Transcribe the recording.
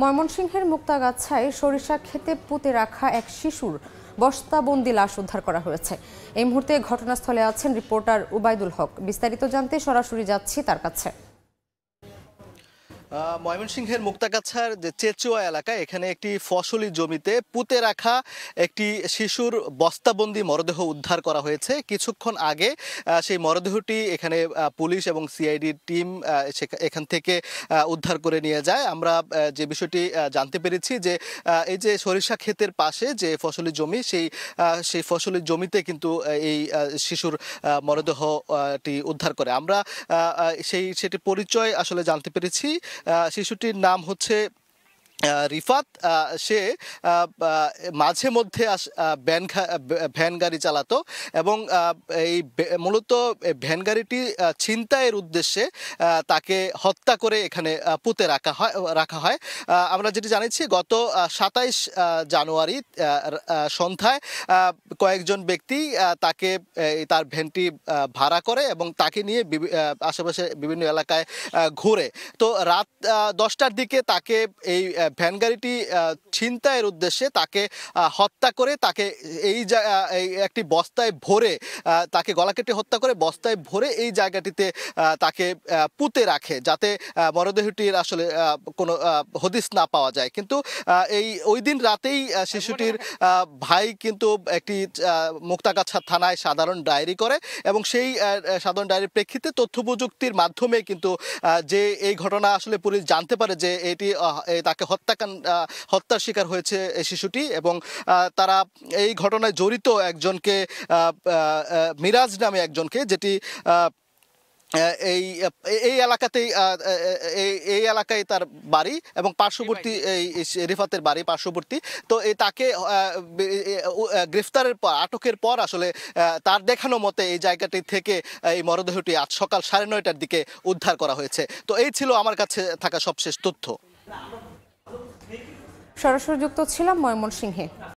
ময়মনসিংহের মুক্তাগাছায় সরিষা খেতে পুঁতে রাখা এক শিশুর বস্তাবন্দি লাশ উদ্ধার করা হয়েছে। এই মুহূর্তে ঘটনাস্থলে আছেন রিপোর্টার উবাইদুল হক। বিস্তারিত জানতে সরাসরি যাচ্ছি তার কাছে। ময়মনসিংহের মুক্তাগাছার যে চেচুয়া এলাকায় এখানে একটি ফসলি জমিতে পুঁতে রাখা একটি শিশুর বস্তাবন্দি মরদেহ উদ্ধার করা হয়েছে। কিছুক্ষণ আগে সেই মরদেহটি এখানে পুলিশ এবং সিআইডির টিম এখান থেকে উদ্ধার করে নিয়ে যায়। আমরা যে বিষয়টি জানতে পেরেছি যে এই যে সরিষা ক্ষেতের পাশে যে ফসলি জমি সেই ফসলি জমিতে কিন্তু এই শিশুর মরদেহটি উদ্ধার করে। আমরা সেটি পরিচয় আসলে জানতে পেরেছি। শিশুটির নাম হচ্ছে রিফাত। সে মাঝে মধ্যে ভ্যান গাড়ি চালাতো এবং এই মূলত ভ্যান গাড়িটি ছিনতাইয়ের উদ্দেশ্যে তাকে হত্যা করে এখানে পুঁতে রাখা হয়। আমরা যেটি জানিয়েছি গত ২৭ জানুয়ারি সন্ধ্যায় কয়েকজন ব্যক্তি তাকে তার ভ্যানটি ভাড়া করে এবং তাকে নিয়ে আশেপাশে বিভিন্ন এলাকায় ঘুরে। তো রাত ১০টার দিকে তাকে এই ভ্যান গাড়িটি ছিনতাইয়ের উদ্দেশ্যে তাকে হত্যা করে তাকে এই একটি বস্তায় ভরে তাকে গলা কেটে হত্যা করে বস্তায় ভরে এই জায়গাটিতে তাকে পুঁতে রাখে, যাতে মরদেহটির আসলে কোনো হদিস না পাওয়া যায়। কিন্তু ওই দিন রাতেই শিশুটির ভাই কিন্তু একটি মুক্তাগাছা থানায় সাধারণ ডায়েরি করে এবং সেই সাধারণ ডায়েরির প্রেক্ষিতে তথ্য প্রযুক্তির মাধ্যমে কিন্তু যে এই ঘটনা আসলে পুলিশ জানতে পারে যে এটি তাকে হত্যার শিকার হয়েছে এই শিশুটি এবং তারা এই ঘটনায় জড়িত একজনকে মিরাজ নামে একজনকে, যেটি এই এলাকায় তার বাড়ি এবং পার্শ্ববর্তী এই রিফাতের বাড়ি পার্শ্ববর্তী। তো তাকে গ্রেফতারের পর আটকের পর আসলে তার দেখানো মতে এই জায়গাটি থেকে এই মরদেহটি আজ সকাল 9:30টার দিকে উদ্ধার করা হয়েছে। তো এই ছিল আমার কাছে থাকা সবশেষ তথ্য। সরাসরি যুক্ত ছিলাম ময়মনসিংহে।